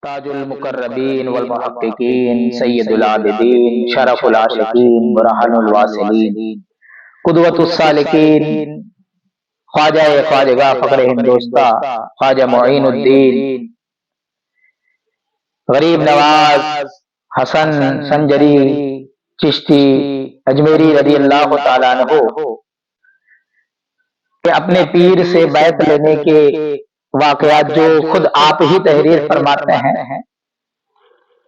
تاج المقربین والمحققین سید العابدین شرف العاشقین برہان الواصلین قدوۃ السالکین خواجہ خواجگاہ فخر ہندوستاں خواجہ معین الدین غریب نواز حسن سنجری چشتی اجمیری رضی اللہ تعالیٰ عنہ کہ اپنے پیر سے بیعت لینے کے واقعات جو خود آپ ہی تحریر فرماتے ہیں،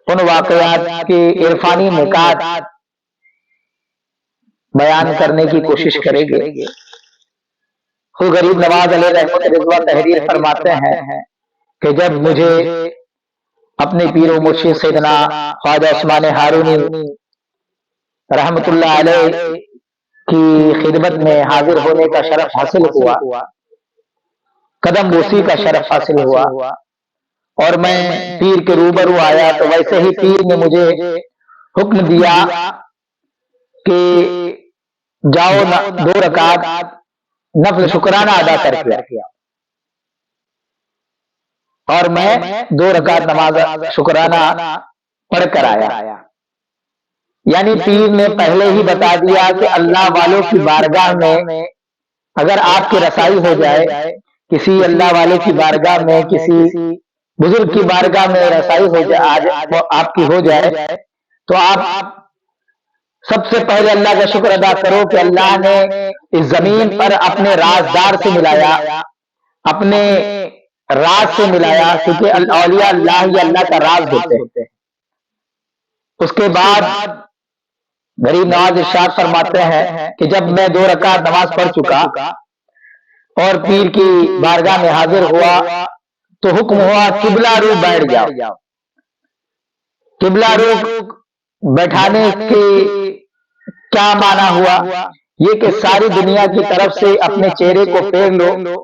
ان واقعات کے عرفانی نکات بیان کرنے کی کوشش کریں گے۔ خود غریب نواز علیہ رحمت رضوان تحریر فرماتے ہیں کہ جب مجھے اپنے پیر و مرشد سیدنا خواجہ عثمان ہارونی رحمت اللہ علیہ کی خدمت میں حاضر ہونے کا شرف حاصل ہوا، قدم بوسی کا شرف حاصل ہوا، اور میں پیر کے روبرو آیا تو ویسے ہی پیر نے مجھے حکم دیا کہ جاؤ 2 رکعت نفل شکرانہ ادا کر کے، اور میں 2 رکعت نماز شکرانہ پڑھ کر آیا۔ یعنی پیر نے پہلے ہی بتا دیا کہ اللہ والوں کی بارگاہ میں اگر آپ کی رسائی ہو جائے، کسی اللہ والے کی بارگاہ میں، کسی بزرگ کی بارگاہ میں رسائی ہو جائے، آپ کی ہو جائے، تو آپ سب سے پہلے اللہ کا شکر ادا کرو کہ اللہ نے اس زمین پر اپنے رازدار سے ملایا، اپنے راز سے ملایا، کیونکہ اولیاء اللہ ہی اللہ کا راز ہوتے ہیں۔ اس کے بعد غریب نواز ارشاد فرماتے ہیں کہ جب میں 2 رکعت نماز پڑھ چکا اور پیر کی بارگاہ میں حاضر ہوا تو حکم ہوا قبلہ رو بیٹھ جاؤ۔ قبلہ رو بیٹھانے کے کیا معنی ہوا؟ یہ کہ ساری دنیا کی طرف سے اپنے چہرے کو پھیر لو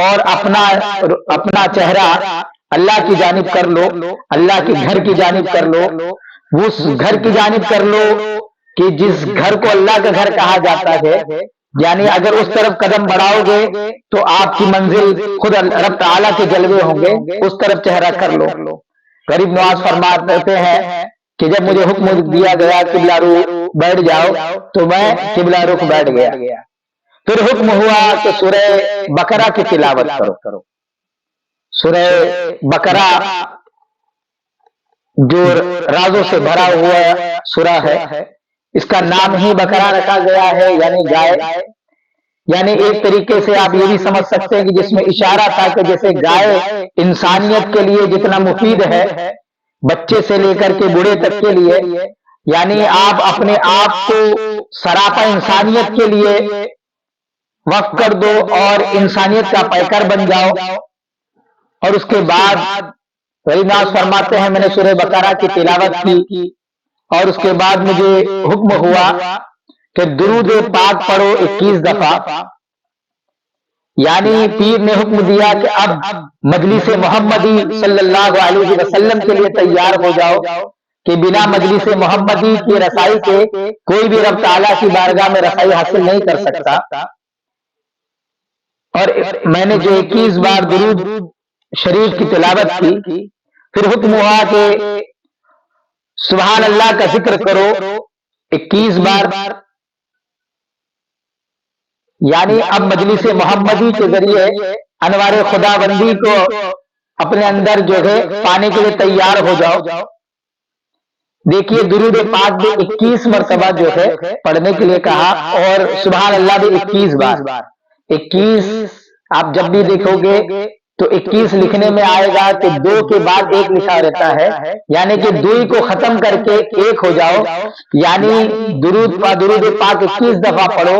اور اپنا چہرہ اللہ کی جانب کر لو، اللہ کے گھر کی جانب کر لو، اس گھر کی جانب کر لو کہ جس گھر کو اللہ کا گھر کہا جاتا ہے، یعنی اگر اس طرف قدم بڑھاؤ گے تو آپ کی منزل خود رب تعالیٰ کے جلوے ہوں گے، اس طرف چہرہ کر لو۔ غریب نواز فرماتے ہیں کہ جب مجھے حکم دیا گیا قبلہ رو بیٹھ جاؤ تو میں قبلہ رخ بیٹھ گیا۔ پھر حکم ہوا کہ سورہ بقرہ کی تلاوت کرو۔ سورہ بقرہ جو رازوں سے بھرا ہوا سورہ ہے، اس کا نام ہی بقرہ رکھا گیا ہے، یعنی گائے۔ یعنی ایک طریقے سے آپ یہ بھی سمجھ سکتے ہیں کہ جس میں اشارہ تھا کہ جیسے گائے انسانیت کے لیے جتنا مفید ہے، بچے سے لے کر کے بوڑھے تک کے لیے، یعنی آپ اپنے آپ کو سراپا انسانیت کے لیے وقف کر دو اور انسانیت کا پیکر بن جاؤ۔ اور اس کے بعد غریب نواز فرماتے ہیں میں نے سورہ بقرہ کی تلاوت کی، اور اس کے بعد مجھے حکم ہوا کہ درود پاک پڑھو 21 دفعہ۔ یعنی پیر نے حکم دیا کہ اب مجلس محمدی صلی اللہ علیہ وسلم کے لیے تیار ہو جاؤ کہ بنا مجلس محمدی کی رسائی کے کوئی بھی رب تعالیٰ کی بارگاہ میں رسائی حاصل نہیں کر سکتا۔ اور میں نے جو 21 بار درود شریف کی تلاوت کی، پھر حکم ہوا کہ سبحان اللہ کا ذکر کرو 21 بار۔ یعنی اب مجلس محمدی کے ذریعے انوار خدا بندی کو اپنے اندر جو ہے پانے کے لیے تیار ہو جاؤ۔ دیکھیے درود پاک بھی 21 مرتبہ جو ہے پڑھنے کے لیے کہا، اور سبحان اللہ بھی 21 بار۔ 21 آپ جب بھی دیکھو گے تو 21 لکھنے میں آئے گا کہ 2 کے بعد 1 لکھا رہتا ہے، یعنی کہ 2 کو ختم کر کے 1 ہو جاؤ۔ یعنی درود پاک 21 دفعہ پڑھو،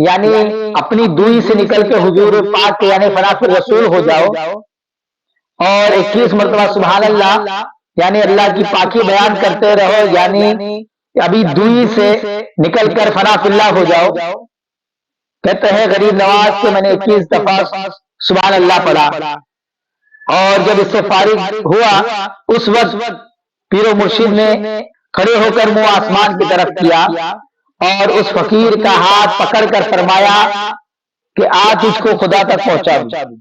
یعنی اپنی دوئی سے نکل کے حضور پاک کے یعنی فنافر رسول ہو جاؤ، اور 21 مرتبہ سبحان اللہ یعنی اللہ کی پاکی بیان کرتے رہو، یعنی ابھی دوئی سے نکل کر فناف اللہ ہو جاؤ۔ کہتے ہیں غریب نواز کہ میں نے 21 دفعہ سبحان اللہ پڑھا، اور جب اس سے فارغ ہوا اس وقت پیر و مرشد نے کھڑے ہو کر منہ آسمان کی طرف کیا اور اس فقیر کا ہاتھ پکڑ کر فرمایا کہ آج تجھ کو خدا تک پہنچا دوں۔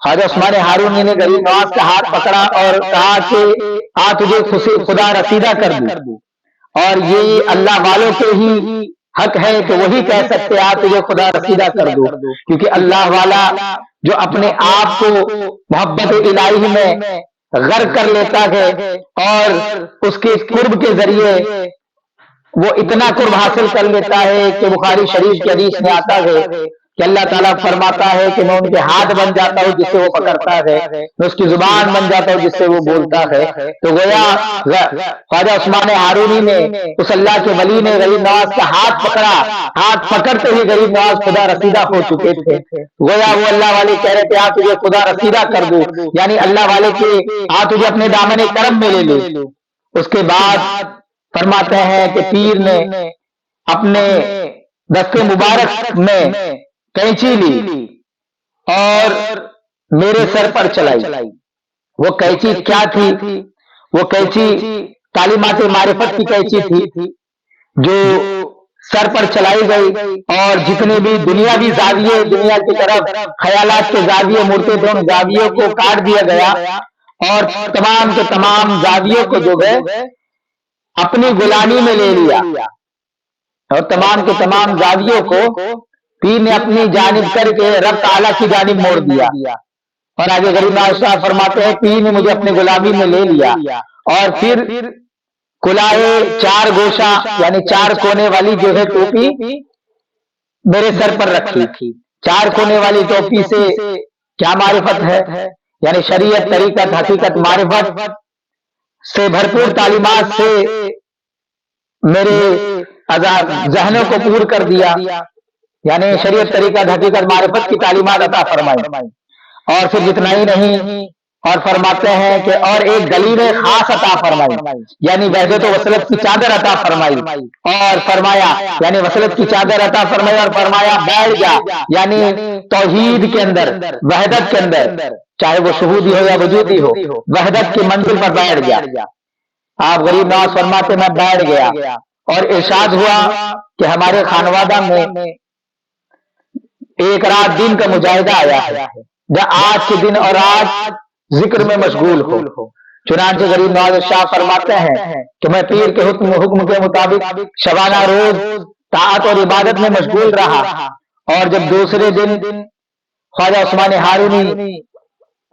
خواجہ عثمان ہارونی نے غریب نواز کا ہاتھ پکڑا اور کہا کہ تجھے خدا رسیدہ کر دوں، اور یہ اللہ والوں کے ہی حق ہے کہ وہی کہہ سکتے تجھے خدا رسیدہ کر دوں، کیونکہ اللہ والا جو اپنے آپ کو محبت الہی میں غرق کر لیتا ہے اور اس کے قرب کے ذریعے وہ اتنا قرب حاصل کر لیتا ہے کہ بخاری شریف کی حدیث میں آتا ہے کہ اللہ تعالیٰ فرماتا ہے کہ میں ان کے ہاتھ بن جاتا ہوں جس سے وہ پکڑتا ہے، میں اس کی زبان بن جاتا ہوں جس سے وہ بولتا ہے۔ تو گویا خواجہ عثمان ہارونی نے اس اللہ کے ولی نے غریب نواز کا ہاتھ پکڑا، ہاتھ پکڑتے ہی غریب نواز خدا رسیدہ ہو چکے تھے۔ گویا وہ اللہ والے کہہ رہے تھے تجھے خدا رسیدہ کر دوں، یعنی اللہ والے کے تجھے اپنے دامن کرم میں لے لوں۔ اس کے بعد فرماتے ہیں کہ پیر نے اپنے دست مبارک میں کینچی لی اور میرے سر پر چلائی۔ وہ کینچی کیا تھی؟ وہ کینچی تعلیمات معرفت کی کینچی تھی جو سر پر چلائی گئی، اور جتنے بھی دنیاوی زاویے دنیا کی طرف خیالات کے زاویے مڑتے تھے ان زاویوں کو کاٹ دیا گیا، اور تمام کے تمام زاویوں کو جو ہے اپنی غلامی میں لے لیا، اور تمام کے تمام زاویوں کو پیر نے اپنی جانب کر کے رب تعالیٰ کی جانب موڑ دیا۔ اور آگے غریب نواز صاحب فرماتے ہیں پیر نے مجھے اپنی غلامی میں لے لیا، اور پھر کلائے چار گوشہ یعنی چار کونے والی جو ہے ٹوپی میرے سر پر رکھی۔ چار کونے والی ٹوپی سے کیا معرفت ہے؟ یعنی شریعت، طریقت، حقیقت، معرفت سے بھرپور تعلیمات سے میرے ذہنوں کو پور کر دیا، یعنی شریعت، طریقت، حقیقت، معرفت کی تعلیمات عطا فرمائی۔ اور پھر جتنا ہی نہیں، اور فرماتے ہیں کہ اور ایک دلیل خاص عطا فرمائی، یعنی وحدت و وصلت کی چادر عطا فرمائی، اور فرمایا یعنی وصلت کی چادر عطا فرمائی، اور فرمایا بیٹھ جا، یعنی توحید کے اندر، وحدت کے اندر، چاہے وہ شہودی ہو یا وجودی ہو، وحدت کی منزل پر بیٹھ جا۔ آپ غریب نواز فرماتے میں بیٹھ گیا، اور ارشاد ہوا کہ ہمارے خانوادہ میں ایک رات دن کا مجاہدہ آیا ہے، آج کے دن اور آج ذکر میں مشغول ہو۔ چنانچہ غریب نواز شاہ فرماتے ہیں کہ میں پیر کے حکم کے مطابق شبانہ روز طاعت اور عبادت میں مشغول رہا، اور جب دوسرے دن خواجہ عثمان ہارونی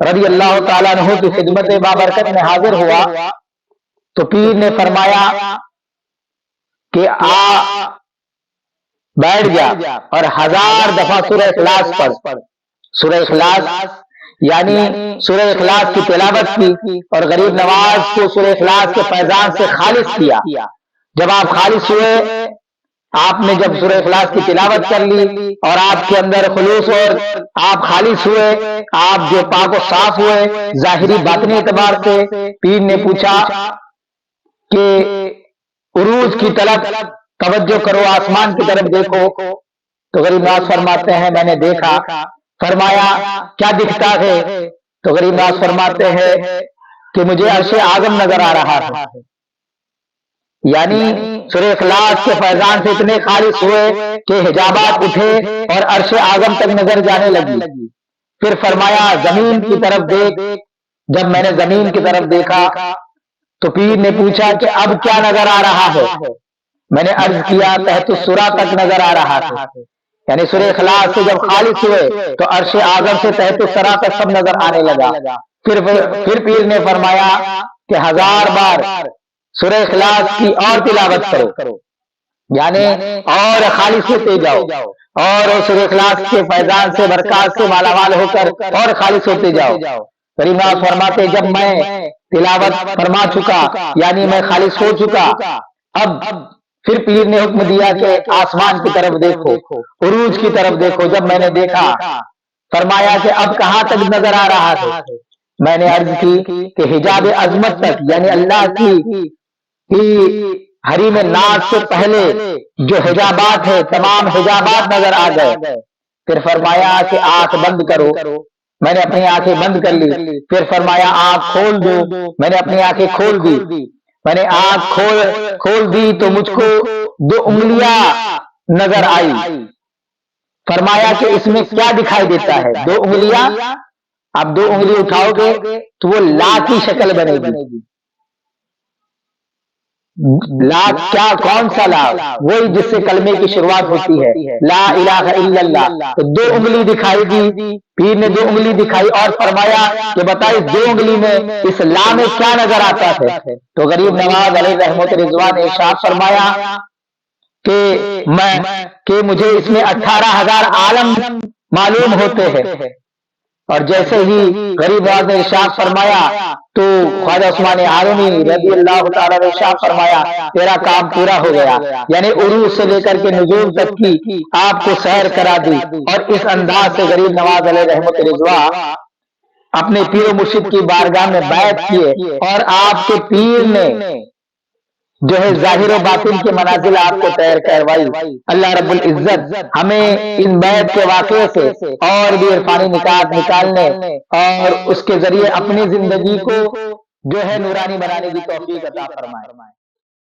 رضی اللہ تعالیٰ عنہ کی خدمت بابرکت میں حاضر ہوا تو پیر نے فرمایا کہ بیٹھ جا اور 1000 دفعہ سورہ اخلاص پڑھ۔ سورہ اخلاص یعنی سورہ اخلاص کی تلاوت کی، اور غریب نواز کو سورہ اخلاص کے فیضان سے خالص کیا۔ جب آپ خالص ہوئے، آپ نے جب سورہ اخلاص کی تلاوت کر لی اور آپ کے اندر خلوص اور آپ خالص ہوئے، آپ جو پاک و صاف ہوئے ظاہری باطنی اعتبار سے، پیر نے پوچھا کہ عروج کی طلب توجہ کرو، آسمان کی طرف دیکھو۔ تو غریب نواز فرماتے ہیں میں نے دیکھا۔ فرمایا کیا دکھتا ہے؟ تو غریب نواز فرماتے ہیں کہ مجھے عرش اعظم نظر آ رہا ہے، یعنی سورہ اخلاص کے فیضان سے اتنے خالص ہوئے کہ حجابات اٹھے اور عرش اعظم تک نظر جانے لگی۔ پھر فرمایا زمین کی طرف دیکھ۔ جب میں نے زمین کی طرف دیکھا تو پیر نے پوچھا کہ اب کیا نظر آ رہا ہے؟ میں نے عرض کیا تحت السرا تک نظر آ رہا ہے، یعنی سورہ اخلاص سے جب خالص ہوئے تو عرش اعظم سے تحت السرا تک سب نظر آنے لگا۔ پھر پیر نے فرمایا کہ 1000 بار سورہ اخلاص کی اور تلاوت کرو، یعنی اور خالص ہوتے جاؤ، اور سورہ اخلاص کے فیضان سے برکات سے مالا مال ہو کر اور خالص ہوتے جاؤ۔ غریب نواز فرماتے جب میں تلاوت فرما چکا، یعنی میں خالص ہو چکا، اب پھر پیر نے حکم دیا کہ آسمان کی طرف دیکھو، عروج کی طرف دیکھو۔ جب میں نے دیکھا فرمایا کہ اب کہاں تک نظر آ رہا ہے؟ میں نے عرض کی کہ حجاب عظمت تک، یعنی اللہ کی حریم ناز سے پہلے جو حجابات ہے تمام حجابات نظر آ گئے۔ پھر فرمایا کہ آنکھ بند کرو۔ میں نے اپنی آنکھیں بند کر لی۔ پھر فرمایا آنکھ کھول دو۔ میں نے اپنی آنکھیں کھول دی۔ میں نے آنکھ کھول دی تو مجھ کو 2 انگلیاں نظر آئی۔ فرمایا کہ اس میں کیا دکھائی دیتا ہے؟ 2 انگلیاں آپ 2 انگلی اٹھاؤ گے تو وہ لا کی شکل بنے گی. لا کیا کون سا لا؟ وہی جس سے کلمے کی شروعات ہوتی ہے، لا الہ الا اللہ. تو 2 انگلی دکھائی دی، پیر نے 2 انگلی دکھائی اور فرمایا کہ بتائیے 2 انگلی میں اس لا میں کیا نظر آتا ہے؟ تو غریب نواز علیہ رحمت رضوان نے ارشاد فرمایا کہ مجھے اس میں 18,000 عالم معلوم ہوتے ہیں. اور جیسے ہی غریب نواز نے ارشاد فرمایا تو خواجہ عثمان ہارونی رضی اللہ تعالیٰ نے ارشاد فرمایا تیرا کام پورا ہو گیا. یعنی عروج سے لے کر کے نزول تک کی آپ کو سیر کرا دی. اور اس انداز سے غریب نواز علیہ رحمت رضوان اپنے پیر و مرشد کی بارگاہ میں بیعت کیے، اور آپ کے پیر نے جو ہے ظاہر و باطن کے منازل آپ کو طے کروائی. اللہ رب العزت ہمیں ان بیعت کے واقعے سے اور بھی عرفانی نکات نکالنے اور اس کے ذریعے اپنی زندگی کو جو ہے نورانی بنانے کی توفیق عطا فرمائے.